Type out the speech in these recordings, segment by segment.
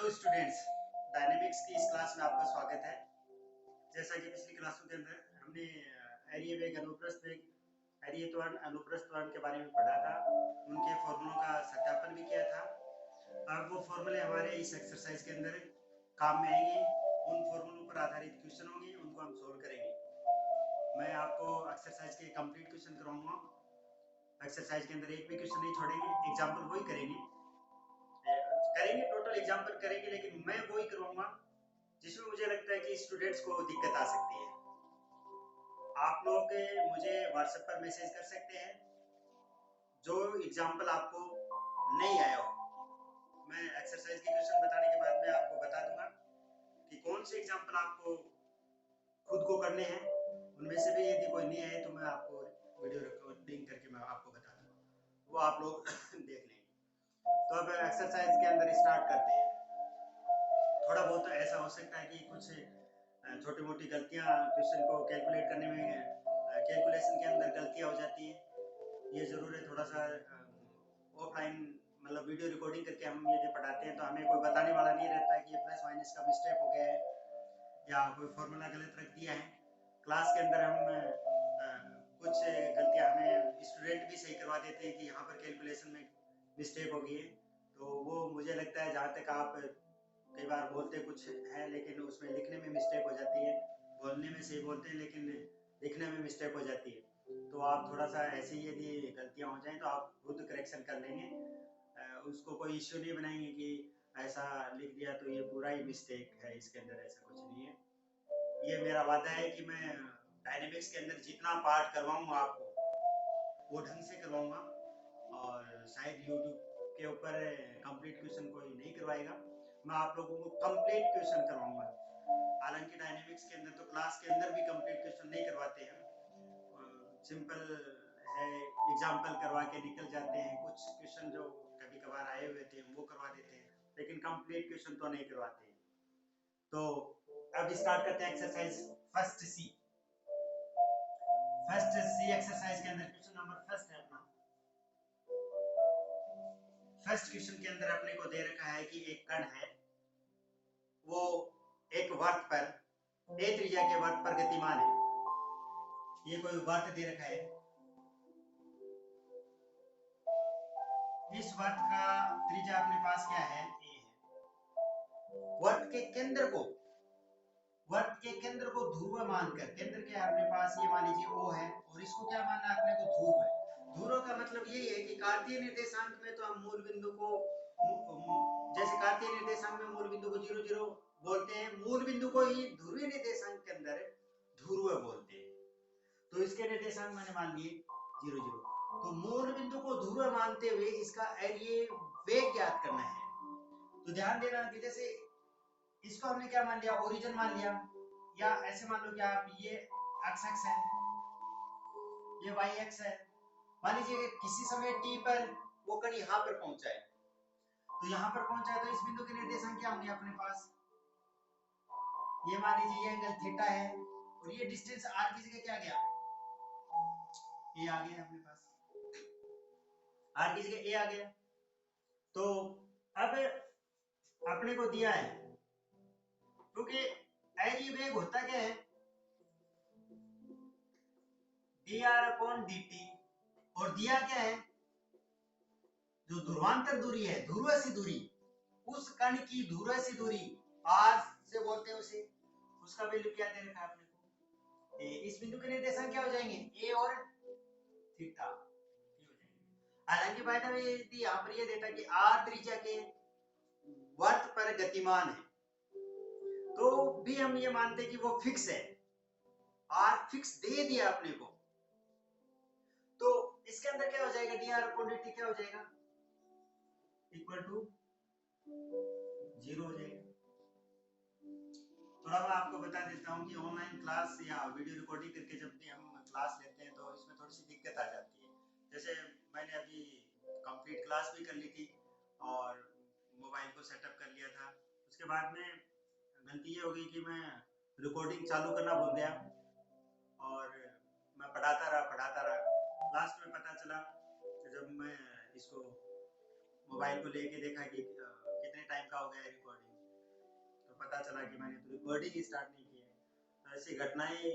Hello students, dynamics की इस class में आपका स्वागत है। जैसा कि पिछली क्लासों के अंदर हमने एरिया वेग, अनुप्रस्थ वेग, एरिया त्वरण, अनुप्रस्थ त्वरण के बारे में पढ़ा था, उनके फॉर्मूलों का सत्यापन भी किया था। अब वो फॉर्मूले हमारे इस एक्सरसाइज के अंदर काम में आएंगे। उन फॉर्मूलों पर आधारित क्वेश्चन होंगे, उनको हम सोल्व करेंगे। मैं आपको एक्सरसाइज के कंप्लीट क्वेश्चन करवाऊंगा। एक्सरसाइज के अंदर एक भी क्वेश्चन नहीं छोड़ेंगे, एग्जाम्पल वही करेंगे, टोटल एग्जाम्पल करेंगे, लेकिन मैं वही करवाऊंगा जिसमें मुझे लगता है कि स्टूडेंट्स को दिक्कत आ सकती है। आप लोग मुझे व्हाट्सएप पर मैसेज कर सकते हैं जो एग्जाम्पल आपको नहीं आया हो। मैं एक्सरसाइज के क्वेश्चन बताने के बाद में आपको बता दूंगा कि कौन से एग्जाम्पल आपको खुद को करने हैं। उनमें से भी यदि कोई नहीं आए तो मैं आपको वीडियो रिकॉर्डिंग करके मैं आपको बता दूंगा, वो आप लोग देख लेंगे। तो अब एक्सरसाइज के अंदर स्टार्ट करते हैं। थोड़ा बहुत ऐसा हो सकता है कि कुछ छोटी मोटी गलतियां क्वेश्चन को कैलकुलेट करने में, कैलकुलेशन के अंदर गलतियां हो जाती हैं। ये जरूर है, थोड़ा सा ऑफलाइन मतलब वीडियो रिकॉर्डिंग करके हम यदि पढ़ाते हैं तो हमें कोई बताने वाला नहीं रहता है कि ये प्लस माइनस का मिस्टेक हो गया है या कोई फॉर्मूला गलत रख दिया है। क्लास के अंदर हम कुछ गलतियां हमें स्टूडेंट भी सही करवा देते हैं कि यहाँ पर कैलकुलेशन में मिस्टेक हो गई है। तो वो मुझे लगता है, जहाँ तक आप कई बार बोलते कुछ है लेकिन उसमें लिखने में मिस्टेक हो जाती है। बोलने में सही बोलते हैं लेकिन लिखने में मिस्टेक हो जाती है। तो आप थोड़ा सा ऐसे ही यदि गलतियां हो जाएं तो आप खुद करेक्शन कर लेंगे। उसको कोई इश्यू नहीं बनाएंगे कि ऐसा लिख दिया तो ये पूरा ही मिस्टेक है, इसके अंदर ऐसा कुछ नहीं है। ये मेरा वादा है कि मैं डायनेमिक्स के अंदर जितना पार्ट करवाऊंगा आपको वो ढंग से करवाऊंगा, और शायद यूट्यूब के ऊपर कंप्लीट क्वेश्चन कोई नहीं करवाएगा। मैं आप लोगों को कंप्लीट क्वेश्चन करवाऊंगा। हालांकि डायनेमिक्स के अंदर तो क्लास के अंदर भी कंप्लीट क्वेश्चन नहीं करवाते हैं, सिंपल है, एग्जाम्पल करवा के निकल जाते हैं। कुछ क्वेश्चन जो कभी कभार आए हुए थे वो करवा देते हैं, लेकिन कंप्लीट क्वेश्चन तो नहीं करवाते हैं। तो अब स्टार्ट करते हैं एक्सरसाइज फर्स्ट सी। फर्स्ट सी एक्सरसाइज के अंदर क्वेश्चन नंबर फर्स्ट है अपना। फर्स्ट क्वेश्चन के अंदर अपने को दे रखा है कि एक कण है, वो एक वर्त पर, ए त्रिज्या के वर्त पर गतिमान है। ये कोई वर्त दे रखा है। इस वर्त का त्रिज्या अपने पास क्या है, ए है। वर्त के केंद्र को, वर्त के केंद्र को ध्रुव मानकर, केंद्र क्या है अपने पास, ये मान लीजिए O है, और इसको क्या मानना है अपने को, ध्रुव है। ध्रुव का मतलब यही है कि कार्तीय निर्देशांक में तो हम मूल बिंदु को, जैसे कार्तीय निर्देशांक में मूल बिंदु को 0 0 बोलते हैं, मूल बिंदु को ही ध्रुवीय निर्देशांक के अंदर ध्रुव बोलते हैं। तो इसके निर्देशांक मैंने मान लिए 0 0। तो मूल बिंदु को ध्रुव मानते हुए इसका एरिया वेग ज्ञात करना है। तो ध्यान देना कि जैसे इसको हमने क्या मान लिया, ओरिजिन मान लिया, या ऐसे मान लो कि आप ये एक्स एक्स है, ये वाई एक्स है। मान लीजिए किसी समय टी पर वो कण यहाँ पर पहुंचा है, तो यहाँ पर पहुंचा है तो इस बिंदु के निर्देशांक क्या होंगे अपने पास, ये मान लीजिए ये एंगल थीटा है, और ये डिस्टेंस आर की जगह क्या गया, ए आ गया अपने पास, आर की जगह ए आ गया। तो अब अपने को दिया है, क्योंकि एरिया वेग होता क्या है, dr/dt, और दिया क्या है, जो ध्रुवांतर दूरी है, ध्रुवसी दूरी, उस कण की ध्रुवसी दूरी r से बोलते हैं उसे, उसका वैल्यू क्या दे रखा है अपने को, ए। इस बिंदु के निर्देशांक क्या हो जाएंगे, ए और थीटा, ये हो जाएंगे। हालांकि बाय द वे यदि यहाँ पर ये देता कि r त्रिज्या के वर्त पर गतिमान है, तो भी हम ये मानते हैं कि वो फिक्स है, r फिक्स दे दिया अपने को। तो इसके अंदर क्या हो जाएगा, dr/dt क्या हो जाएगा, इक्वल टू 0 हो जाएगा। थोड़ा मैं आपको बता देता हूँ कि ऑनलाइन क्लास या वीडियो रिकॉर्डिंग करके जब भी हम क्लास लेते हैं तो इसमें थोड़ी सी दिक्कत आ जाती है। जैसे मैंने अभी कंप्लीट क्लास भी कर ली थी और मोबाइल को सेटअप कर लिया था, उसके बाद में गलती ये हो गई कि मैं रिकॉर्डिंग चालू करना भूल गया और मैं पढ़ाता रहा। लास्ट में पता चला जब मैं इसको मोबाइल को लेके देखा कि कितने टाइम का हो गया है रिकॉर्डिंग, पता चला कि मैंने तो रिकॉर्डिंग स्टार्ट नहीं की है। तो ऐसी घटनाएं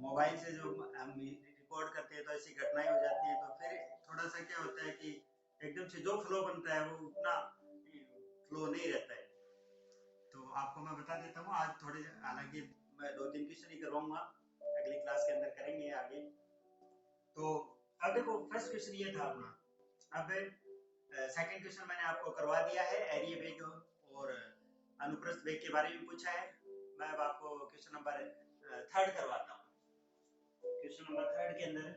मोबाइल से जो हम रिकॉर्ड करते हैं तो ऐसी घटनाएं हो जाती हैं, तो फिर थोड़ा सा क्या होता है कि एकदम से जो फ्लो बनता है वो उतना फ्लो नहीं रहता है। तो आपको मैं बता देता हूँ आज थोड़े, हालांकि मैं 2-3 क्वेश्चन ही करवाऊंगा, अगली क्लास के अंदर करेंगे आगे। तो अब देखो फर्स्ट क्वेश्चन ये था अपना। अब सेकंड क्वेश्चन मैंने आपको करवा दिया है, एरिया वेग और अनुप्रस्थ वेग के बारे में पूछा है। मैं अब आपको क्वेश्चन नंबर थर्ड करवाता हूँ। क्वेश्चन नंबर थर्ड के अंदर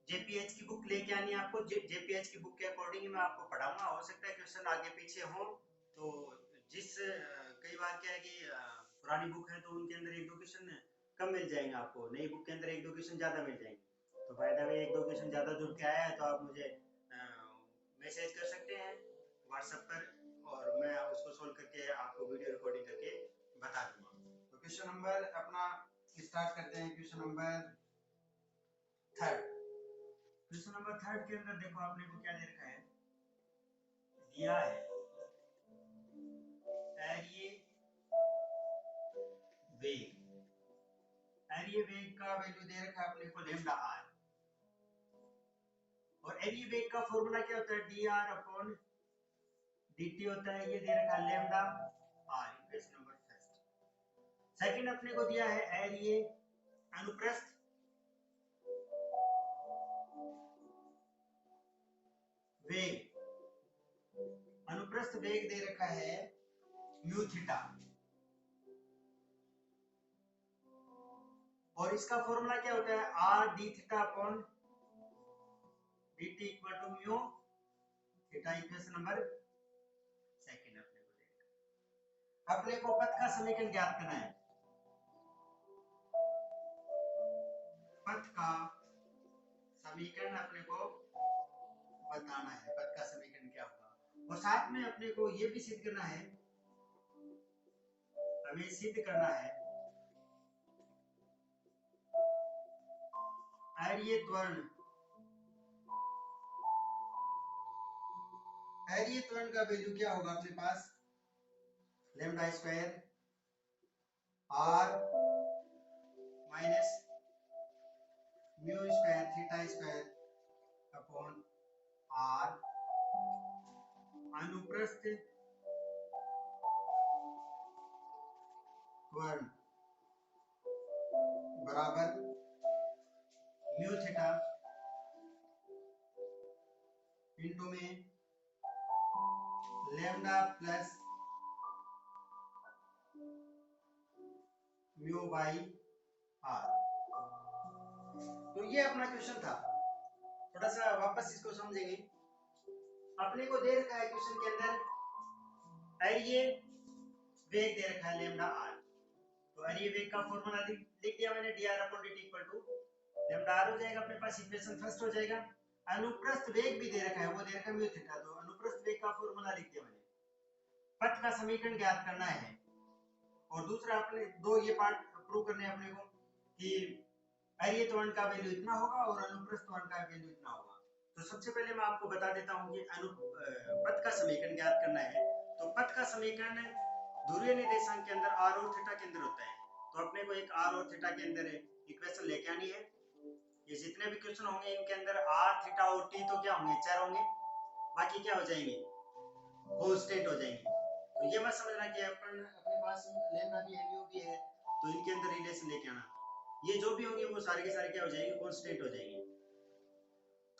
जेपीएच की बुक लेके आनी है आपको। जेपीएच की बुक के अकॉर्डिंग मैं आपको पढ़ाऊंगा। हो सकता है क्वेश्चन आगे पीछे हो, तो जिस कई बार क्या है कि पुरानी बुक है तो उनके अंदर 1-2 क्वेश्चन कम मिल जाएंगे आपको, नई बुक के अंदर 1-2 क्वेश्चन ज्यादा मिल जाएंगे। तो बाय द वे 1-2 क्वेश्चन ज्यादा जुड़ के आया है तो आप मुझे मैसेज कर सकते हैं व्हाट्सएप पर, और मैं उसको सोल्व करके आपको वीडियो रिकॉर्डिंग करके बता दूंगा। तो क्वेश्चन नंबर अपना स्टार्ट करते हैं। Question number third. Question number third के अंदर देखो आपने को क्या दे रखा है, दिया है एरिये वेग। एरिये वेग का वैल्यू दे रखा है अपने को लैम्डा आर, और एरिये वेग का फॉर्मूला क्या होता है, d r upon d t होता है। ये दे रखा है lambda r, equation number first. Second अपने को दिया है एरिये अनुप्रस्थ वेग। अनुप्रस्थ वेग दे रखा है म्यू थीटा, और इसका फॉर्मूला क्या होता है, r d theta upon d t equal to mu theta. Equation number second अपने को पथ का समीकरण ज्ञात करना है। पथ का समीकरण अपने को बताना है, पथ का समीकरण क्या होगा, और साथ में अपने को यह भी सिद्ध करना है, हमें सिद्ध करना है एरिये त्वरण। एरिये त्वरण का वैल्यू क्या होगा अपने पास, lambda square r minus mu square theta square upon r. अनुप्रस्थ त्वरण बराबर म्यू थीटा इंटू में lambda plus mu by r. तो ये अपना क्वेश्चन था। थोड़ा सा वापस इसको समझेंगे। अपने को दे रखा है क्वेश्चन के अंदर एरिये वेग दे रखा है लैम्डा आर, तो एरिये वेग का फॉर्मूला लिख दिया मैंने, d r upon d t equal to lambda r हो जाएगा अपने पास, इक्वेशन फर्स्ट हो जाएगा। अनुप्रस्थ वेग भी दे रखा है, वो दे रखा है म्यू थीटा, तो अनुप्रस्थ वेग का फॉर्मूला लिख दिया मैंने। पथ का समीकरण ज्ञात करना है, और दूसरा अपने दो ये पार्ट प्रूव करने अपने को कि एरिये त्वरण का वैल्यू इतना होगा और अनुप्रस्थ त्वरण का वैल्यू इतना होगा। तो सबसे पहले मैं आपको बता देता हूं कि पथ का समीकरण ज्ञात करना है। तो पथ का समीकरण ध्रुवीय निर्देशांक के अंदर आर और थीटा के अंदर होता है। तो अपने को एक आर और थीटा के अंदर इक्वेशन लेके आनी है। ये जितने भी क्वेश्चन होंगे इनके अंदर आर थीटा और टी तो क्या होंगे, चर होंगे, बाकी क्या हो जाएंगे, कांस्टेंट हो जाएंगे। तो ये मत समझना कि अपन अपने पास लैम्डा भी है म्यू भी है तो इनके अंदर रिलेशन लेके आना, ये जो भी होंगे वो सारे के सारे क्या हो जाएंगे, कांस्टेंट हो जाएंगे।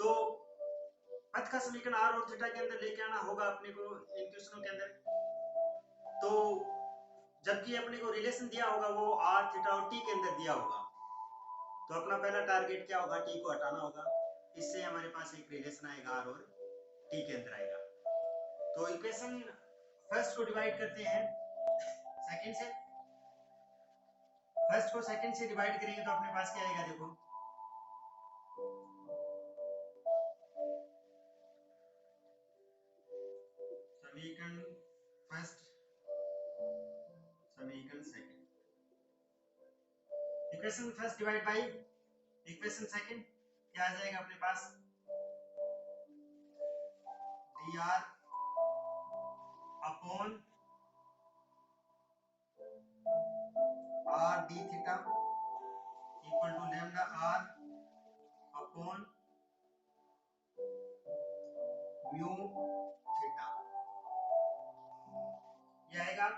तो पथ का समीकरण आर और थीटा के अंदर लेके आना होगा अपने को इन क्वेश्चनों के अंदर। तो जबकि अपने को रिलेशन दिया होगा वो आर थीटा और टी के अंदर दिया होगा, तो अपना पहला टारगेट क्या होगा, टी को हटाना होगा। इससे हमारे पास एक रिलेशन आएगा आर और टी के अंदर आएगा। तो इक्वेशन फर्स्ट को डिवाइड करते हैं सेकंड से, फर्स्ट को सेकंड से डिवाइड करेंगे तो अपने पास क्या आएगा, देखो समीकरण फर्स्ट समीकरण second, equation first divide by equation second क्या आ जाएगा अपने पास, d r upon r d theta equal to lambda r upon mu theta. ये आएगा।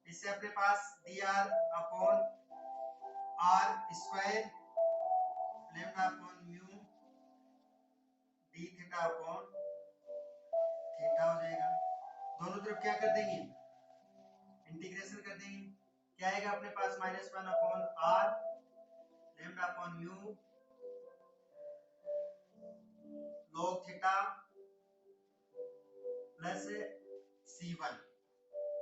इससे अपने पास d r upon r square lambda upon mu d theta upon theta हो जाएगा। दोनों तरफ क्या कर देंगे, इंटीग्रेशन कर देंगे। क्या आएगा अपने पास, -1 upon r lambda upon mu log theta plus c1।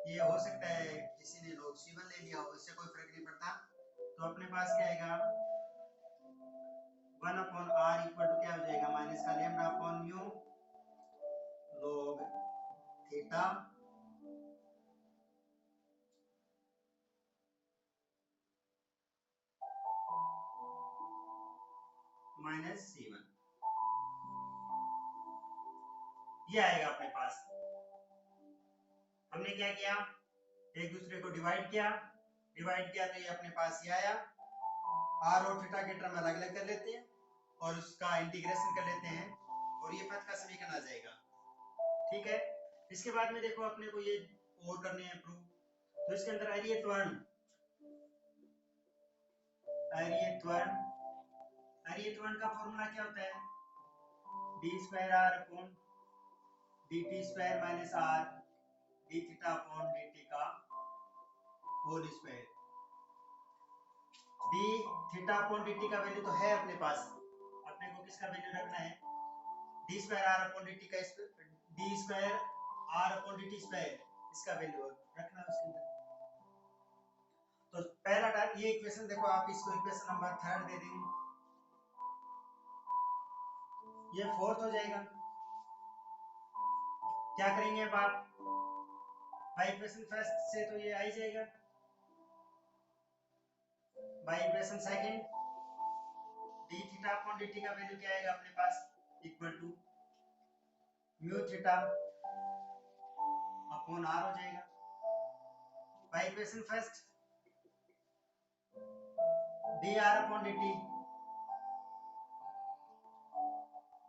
ये हो सकता है किसी ने log c1 ले लिया हो, इससे कोई फर्क नहीं पड़ता। तो अपने पास क्या आएगा, 1 अपॉन आर इक्वल टू क्या हो जाएगा, माइनस का lambda upon mu log theta minus c1। ये आएगा अपने पास। हमने क्या किया, एक दूसरे को डिवाइड किया तो ये अपने पास ये आया। आर और थीटा के टर्म अलग अलग कर लेते हैं और उसका इंटीग्रेशन कर लेते हैं और ये पद का समीकरण आ जाएगा। ठीक है। इसके बाद में देखो अपने को ये और करने हैं प्रूव। तो इसके अंदर अरियत वर्ण का फॉर्मूला क्या होता है, d square r upon d t square minus r d theta upon d t का whole square. D theta upon d t का वैल्यू तो है अपने पास, अपने को किसका वैल्यू रखना है, d square r upon d t का, d square r upon d t square इसका वैल्यू रखना है उसके अंदर। तो पहला टाइप ये इक्वेशन देखो, आप इसको इक्वेशन नंबर 3 दे देंगे, ये 4th हो जाएगा। क्या करेंगे अब आप, बाई इक्वेशन फर्स्ट से तो ये आ ही जाएगा, by equation second d theta upon d t का वैल्यू क्या आएगा अपने पास, equal to mu theta upon r हो जाएगा। By equation first d r upon d t,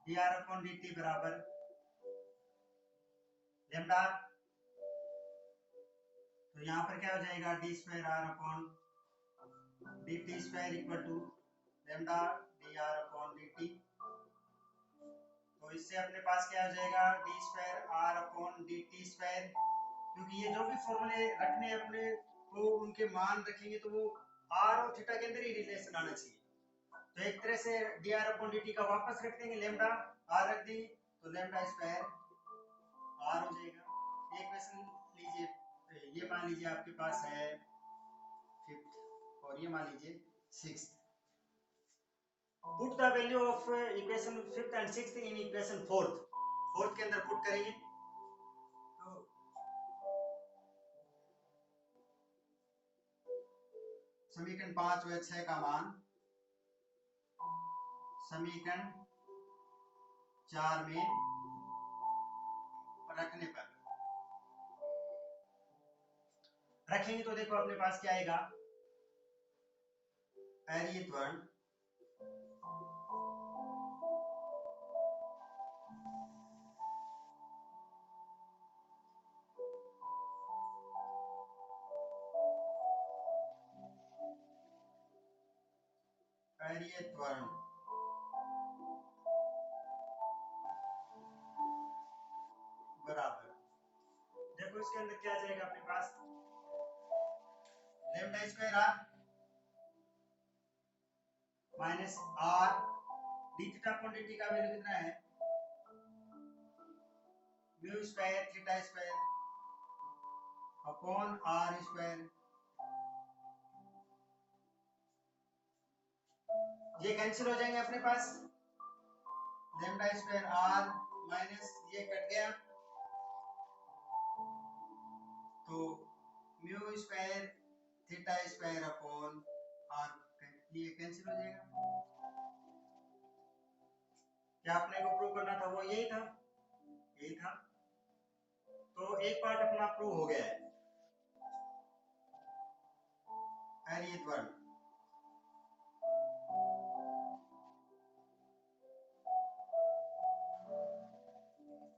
d r upon d t बराबर लैम्डा, तो यहाँ पर क्या हो जाएगा, d square r upon d t square equal to lambda d r upon d t. तो इससे अपने पास क्या हो जाएगा, d square r upon d t square, क्योंकि ये जो भी फॉर्मूले रखने अपने को उनके मान रखेंगे तो वो आर और थीटा के अंदर ही रिलेशन आना चाहिए। तो एक तरह से D r upon d t का वापस रख देंगे, लैम्डा आर रख देंगे तो लैम्डा स्क्वायर आर हो जाएगा। ये क्वेश्चन लीजिए, ये मान लीजिए आपके पास है 5th और ये मान लीजिए 6th। Put the value of equation 5th and 6th in equation 4th के अंदर पुट करेंगे। तो समीकरण 5 व 6 का मान समीकरण 4 में रखने पर रखेंगे तो देखो अपने पास क्या आएगा, अरियत वर्ण बराबर, देखो इसके अंदर क्या आ जाएगा अपने पास, lambda square r minus r d theta upon d t का वैल्यू कितना है, mu square theta square upon r square. ये कैंसिल हो जाएंगे अपने पास, लैम्डा स्क्वायर आर माइनस ये कट गया तो mu square theta square upon r, ये कैंसिल हो जाएगा। क्या अपने को प्रूव करना था वो यही था, यही था। तो एक पार्ट अपना प्रूव हो गया है। अनियत वर्ड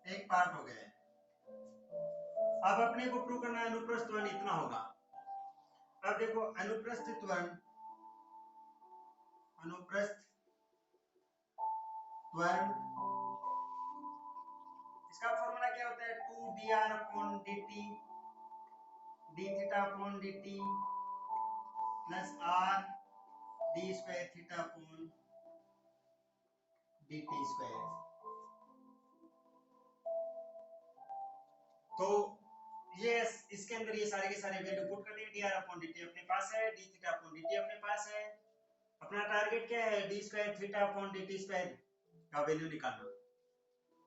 एक पार्ट हो गया है। अब अपने को प्रूव करना है अनुप्रस्थ त्वरण इतना होगा। अब देखो अनुप्रस्थ त्वरण, अनुप्रस्थ त्वरण इसका फॉर्मूला क्या होता है, 2dr/dt dθ/dt plus r d²θ/dt²। तो ये इसके अंदर ये सारे के सारे वैल्यू पुट कर देंगे। dr/dt अपने पास है, dθ/dt अपने पास है। अपना टारगेट क्या है, d²θ/dt² का वैल्यू निकालना।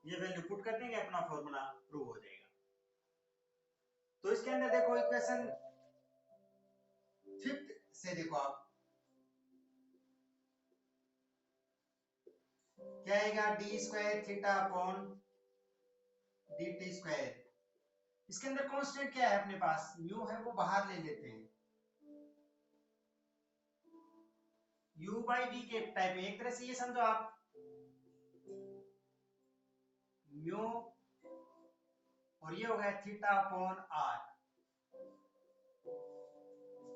ये वैल्यू पुट कर देंगे, अपना फॉर्मूला प्रूव हो जाएगा। तो इसके अंदर देखो इक्वेशन 5th से देखो आप क्या आएगा, d²θ/dt²। इसके अंदर कांस्टेंट क्या है अपने पास, म्यू है, वो बाहर ले लेते हैं। u/v के टाइप में एक तरह से ये समझो आप, म्यू और ये हो गया θ/r,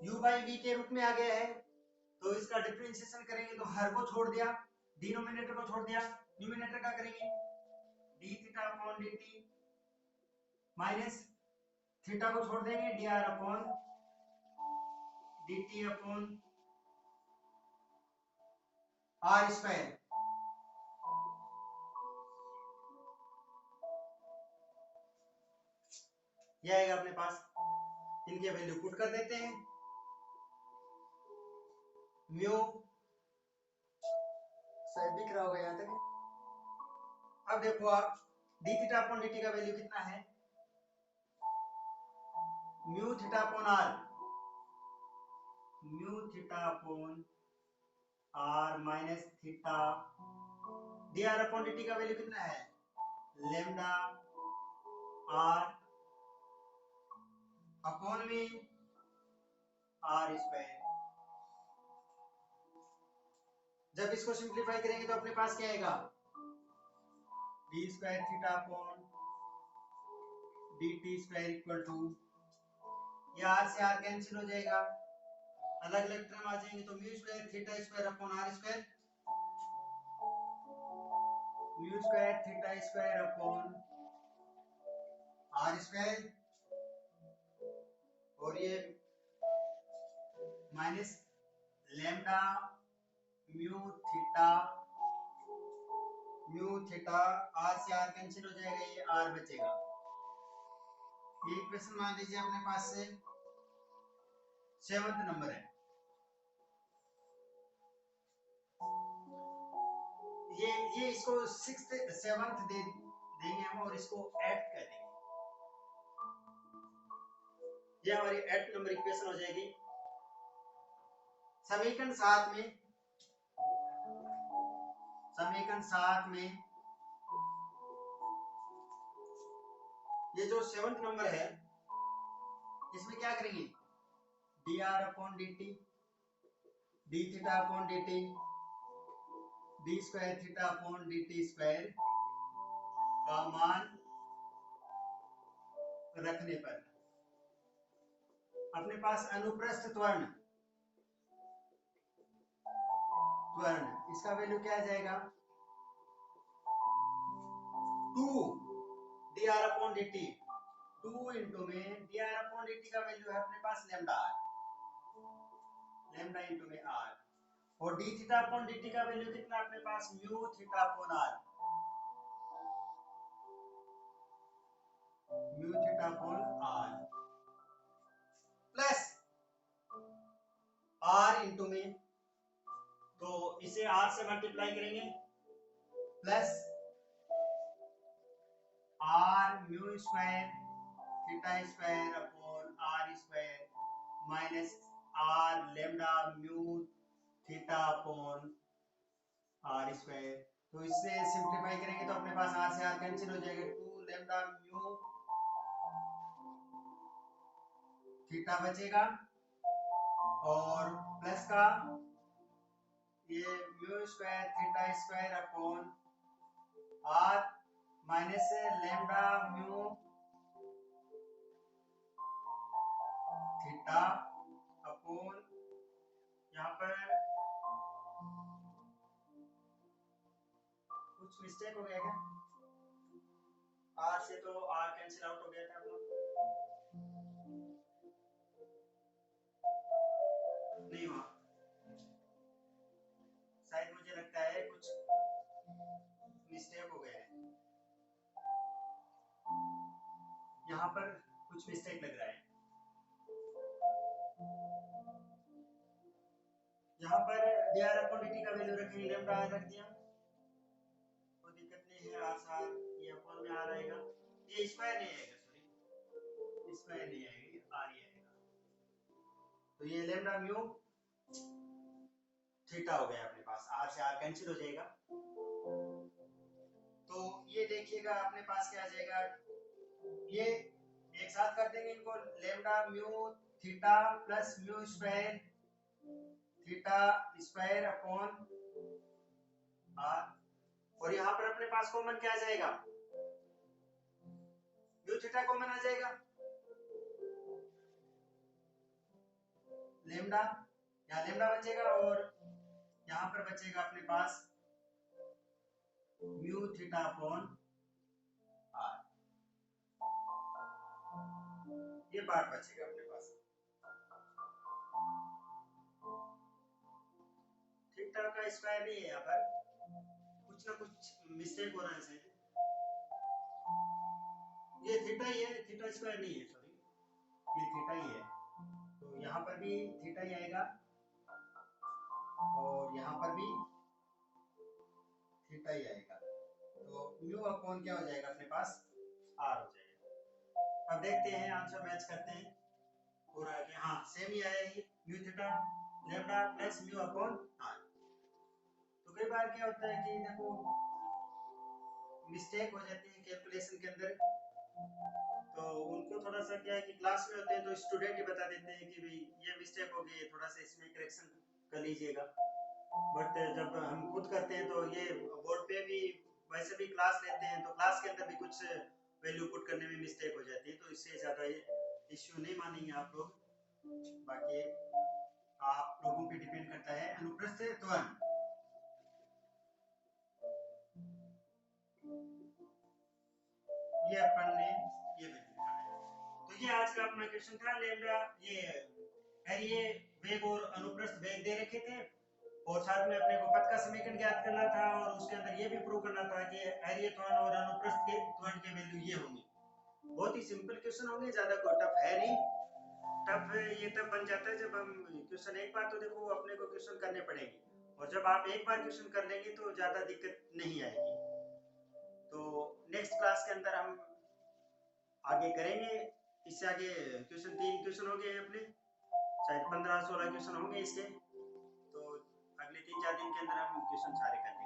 u/v के रूप में आ गया है। तो इसका डिफरेंशिएशन करेंगे तो हर को छोड़ दिया, डिनोमिनेटर को छोड़ दिया, न्यूमिनेटर का करेंगे dθ/dt माइनस थीटा को छोड़ देंगे dr/dt/r²। ये आएगा अपने पास। इनके वैल्यू पुट कर देते हैं। म्यू शायद दिख रहा होगा यहां तक। अब देखो आप dθ/dt का वैल्यू कितना है, mu θ/r, mu θ/r minus theta. dr/dt का वैल्यू कितना है, लैम्डा r अपॉन में r²। जब इसको सिंप्लीफाई करेंगे तो अपने पास क्या आएगा, d²θ/dt² इक्वल टू, ये r से r कैंसिल हो जाएगा, अलग अलग टर्म आ जाएंगे। तो mu square θ²/r², mu square θ²/r², और ये minus lambda mu theta, r से r कैंसिल हो जाएगा, ये r बचेगा। ये इक्वेशन मान लीजिए अपने पास से 7th नंबर है। ये इसको 6th 7th दे देंगे हम, और इसको 8th कर देंगे। ये हमारी 8th नंबर इक्वेशन हो जाएगी। समीकरण 7 में ये जो 7th नंबर है, इसमें क्या करेंगे, dr/dt dθ/dt d²θ/dt² का मान रखने पर अपने पास अनुप्रस्थ त्वरण इसका वैल्यू क्या आ जाएगा, 2 dr/dt, 2 इंटू में dr/dt का वैल्यू है अपने पास लैम्डा इंटू में r, और dθ/dt का वैल्यू कितना अपने पास, mu θ/r, plus r into में, तो इसे r से मल्टीप्लाई करेंगे, plus r mu square θ²/r² minus r lambda mu θ/r²। तो इससे सिंप्लीफाई करेंगे तो अपने पास आर से आर कैंसिल हो जाएगा, 2 लैम्डा म्यू थीटा बचेगा और प्लस का ये mu square theta square upon r minus lambda mu theta upon यहाँ पर कुछ मिस्टेक हो गया क्या? आर से तो आर कैंसिल आउट हो गया था अपना, नहीं हुआ शायद, मुझे लगता है कुछ मिस्टेक हो गया है यहाँ पर, कुछ मिस्टेक लग रहा है यहाँ पर। dr अपॉन dt का वैल्यू रखेंगे, लैम्डा आर रख दिया, कोई दिक्कत नहीं है, आर सार ये अपॉन में आर आएगा, ये स्क्वायर नहीं आएगा, सॉरी स्क्वायर नहीं आएगा, ये आर ही आएगा। तो ये लैम्डा म्यू थीटा हो गया अपने पास, आर से आर कैंसिल हो जाएगा। तो ये देखिएगा अपने पास क्या आ जाएगा, ये एक साथ कर देंगे इनको, lambda mu theta plus mu square theta square upon r, और यहाँ पर अपने पास कॉमन क्या आ जाएगा, म्यू थीटा कॉमन आ जाएगा, लैम्डा यहाँ लैम्डा बचेगा और यहाँ पर बचेगा अपने पास म्यू थीटा अपॉन आर, ये पार्ट बचेगा अपने पास। थीटा का स्क्वायर नहीं है यहाँ पर, कुछ ना कुछ मिस्टेक हो रहा है शायद, ये थीटा ही है, थीटा स्क्वायर नहीं है, सॉरी ये थीटा ही है, तो यहाँ पर भी थीटा ही आएगा और यहाँ पर भी थीटा ही आएगा, तो म्यू अपॉन क्या हो जाएगा अपने पास, आर हो जाएगा। अब देखते हैं आंसर मैच करते हैं, हो रहा है कि हाँ सेम ही आया, ये mu theta lambda plus mu upon r. तो कई बार क्या होता है कि देखो मिस्टेक हो जाती है कैलकुलेशन के अंदर, तो उनको थोड़ा सा क्या है कि क्लास में होते हैं तो स्टूडेंट ही बता देते हैं कि भाई ये मिस्टेक हो गई है, थोड़ा सा इसमें करेक्शन कर लीजिएगा, बट जब हम खुद करते हैं तो ये बोर्ड पे भी वैसे भी क्लास लेते हैं तो क्लास के अंदर भी कुछ वैल्यू पुट करने में मिस्टेक हो जाती है, तो इससे ज़्यादा ये इश्यू नहीं मानेंगे आप लोग, बाकी आप लोगों पे डिपेंड करता है। अनुप्रस्थ त्वरण, ये अपन ने ये वैल्यू निकाला है, तो ये आज का अपना क्वेश्चन था, लैम्डा ये वेग और अनुप्रस्थ वेग दे रखे थे और साथ में अपने को पथ का समीकरण ज्ञात करना था और उसके अंदर ये भी प्रूव करना था कि एरिया त्वरण और अनुप्रस्थ के त्वरण के वैल्यू ये होंगे। बहुत ही सिंपल क्वेश्चन होंगे, ज्यादा कोई टफ है नहीं। टफ ये तब बन जाता है जब हम क्वेश्चन एक बार तो देखो अपने को क्वेश्चन करने पड़ेंगे, और जब आप एक बार क्वेश्चन कर लेंगे तो ज्यादा दिक्कत नहीं आएगी। तो नेक्स्ट क्लास के अंदर हम आगे करेंगे, इससे आगे क्वेश्चन 3 क्वेश्चन हो गए अपने, शायद 15-16 क्वेश्चन होंगे इसके, तो अगले 3-4 दिन के अंदर हम क्वेश्चन सारे करेंगे।